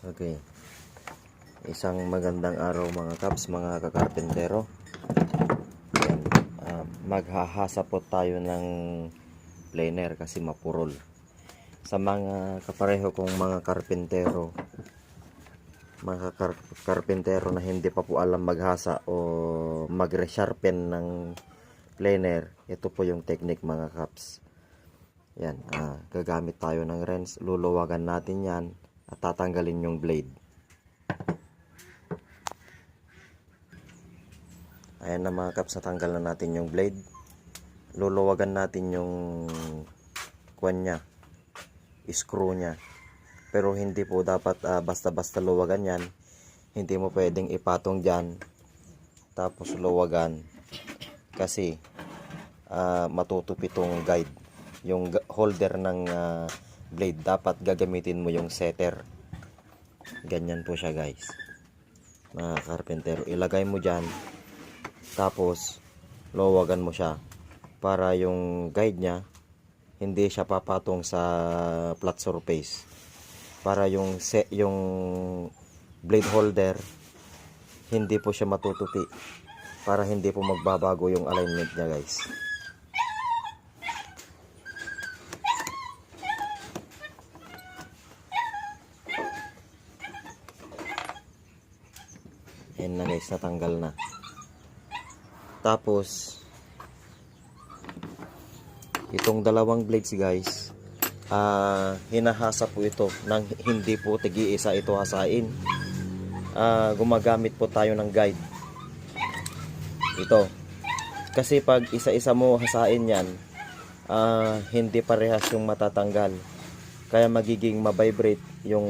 Okay, isang magandang araw mga kaps, mga kakarpentero. Yan, maghahasa po tayo ng planer kasi mapurol. Sa mga kapareho kong mga karpentero, karpentero na hindi pa po alam maghasa o mag-resharpen ng planer, ito po yung technique mga kaps. Yan, gagamit tayo ng wrench, luluwagan natin yan at tatanggalin yung blade. Ayan na mga kaps, natanggal na natin yung blade. Luluwagan natin yung kwan nya, screw nya. Pero hindi po dapat basta-basta luwagan yan. Hindi mo pwedeng ipatong dyan tapos luwagan kasi matutupi tong guide. Yung holder ng blade, dapat gagamitin mo yung setter. Ganyan po siya guys, mga karpentero. Ilagay mo dyan, tapos luwagan mo siya para yung guide nya hindi siya papatong sa flat surface, para yung blade holder hindi po siya matutupi, para hindi po magbabago yung alignment niya guys. Ayan na guys, natanggal na. Tapos itong dalawang blades guys, hinahasa po ito nang hindi po tigi-isa ito hasain. Gumagamit po tayo ng guide ito, kasi pag isa-isa mo hasain yan, hindi parehas yung matatanggal, kaya magiging mabibrate yung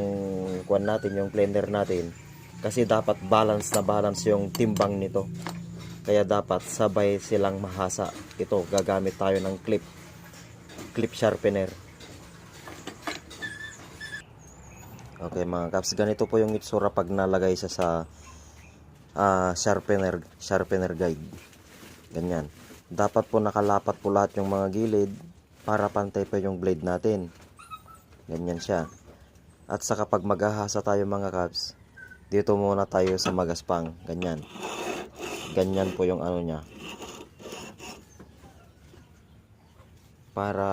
kuwan natin, yung planer natin, kasi dapat balance na balance yung timbang nito, kaya dapat sabay silang mahasa. Ito, gagamit tayo ng clip sharpener. Okay mga kaps, ganito po yung itsura pag nalagay siya sa sharpener guide. Ganyan. Dapat po nakalapat po lahat yung mga gilid para pantay pa yung blade natin. Ganyan siya. At saka pag maghahasa tayo mga kaps, dito muna tayo sa magaspang. Ganyan. Ganyan po yung ano niya. Para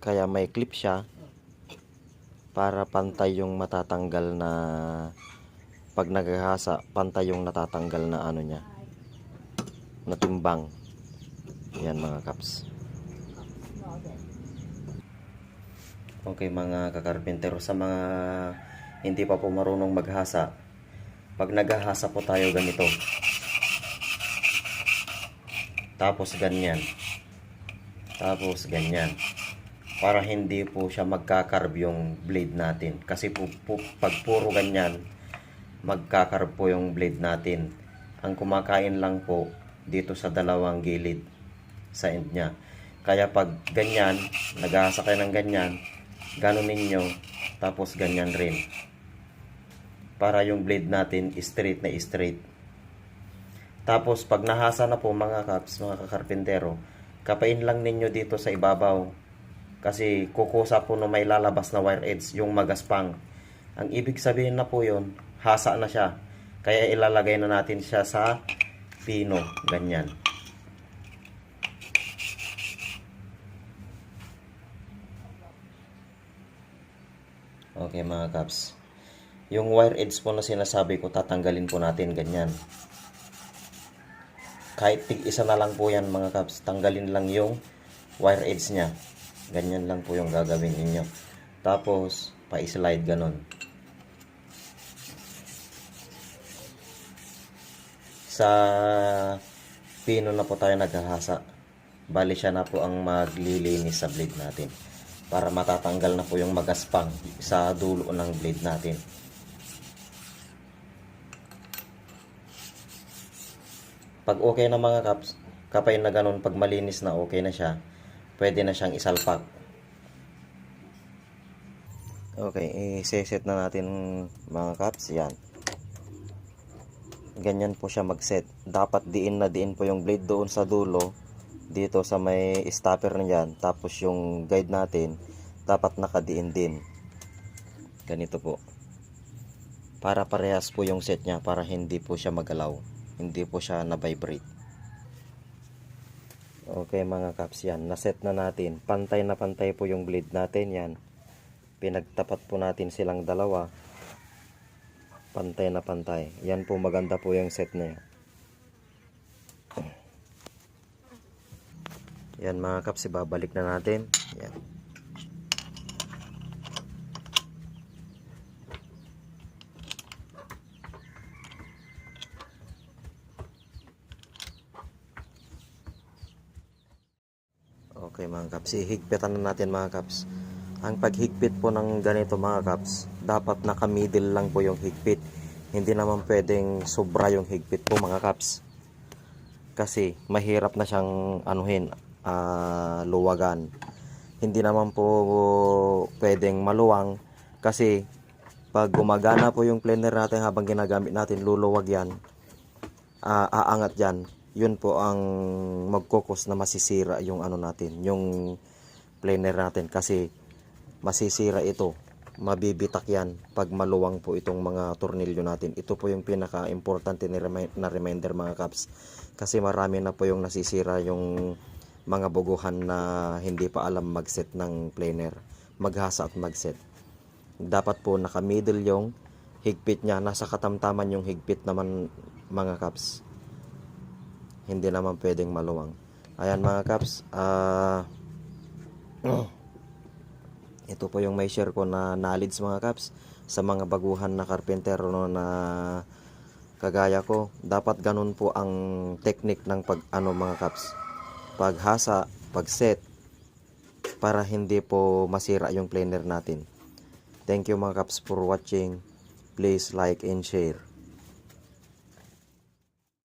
kaya may clip siya, para pantay yung matatanggal na, pag naghahasa, pantay yung natatanggal na ano niya, na timbang. Yan mga kaps. Okay mga kakarpentero, sa mga hindi pa po marunong maghasa, pag naghahasa po tayo ganito, tapos ganyan, tapos ganyan, para hindi po siya magkakarb yung blade natin. Kasi pag puro ganyan, magkakarb po yung blade natin. Ang kumakain lang po dito sa dalawang gilid, sa end nya. Kaya pag ganyan, naghahasa kayo ng ganyan, ganunin nyo, tapos ganyan rin, para yung blade natin straight na straight. Tapos pag nahasa na po mga kaps, mga kakarpentero, kapain lang ninyo dito sa ibabaw, kasi kukusa po no may lalabas na wire edge, yung magaspang. Ang ibig sabihin na po yun, hasa na siya. Kaya ilalagay na natin siya sa pino, ganyan. Okay mga kaps, yung wire edge po na sinasabi ko, tatanggalin po natin ganyan. Kahit tig-isa na lang po yan mga kaps, tanggalin lang yung wire edge nya. Ganyan lang po yung gagawin ninyo. Tapos pa-slide ganon. Sa pino na po tayo naghahasa, bali siya na po ang maglilinis sa blade natin, para matatanggal na po yung magaspang sa dulo ng blade natin. Pag okay na mga kaps, kapay na ganun, pag malinis na okay na siya, pwede na siyang isalpak. Okay, i-set na natin mga kaps. Yan. Ganyan po siya mag-set. Dapat diin na diin po yung blade doon sa dulo, dito sa may stopper na yan. Tapos yung guide natin, dapat nakadiin din. Ganito po. para parehas po yung set niya, para hindi po siya magalaw, hindi po siya na-vibrate. Okay mga kaps, yan, naset na natin, pantay na pantay po yung blade natin. Yan, pinagtapat po natin silang dalawa, pantay na pantay. Yan po, maganda po yung set na yan. Yan mga kaps, ibabalik na natin. Yan. Okay mga kaps, higpitan na natin mga kaps. Ang paghigpit po ng ganito mga kaps, dapat naka-middle lang po yung higpit. Hindi naman pwedeng sobra yung higpit po mga kaps. Kasi mahirap na siyang anuhin, luwagan. Hindi naman po pwedeng maluwang kasi pag gumagana po yung planer natin habang ginagamit natin, luluwag yan, aangat yan. Yun po ang magkukos na masisira yung ano natin, yung planer natin, kasi masisira ito, mabibitak yan pag maluwang po itong mga tornilyo natin. Ito po yung pinaka-importante na reminder mga kaps, kasi marami na po yung nasisira yung mga buguhan na hindi pa alam mag-set ng planer, maghasa at mag-set. Dapat po naka-middle yung higpit niya, nasa katamtaman yung higpit naman mga kaps. Hindi naman pwedeng maluwang. Ayan mga kaps, ito po yung may share ko na knowledge mga kaps sa mga baguhan na karpentero no, na kagaya ko. Dapat ganun po ang technique ng mga kaps, paghasa, pagset, para hindi po masira yung planer natin. Thank you mga kaps for watching. Please like and share.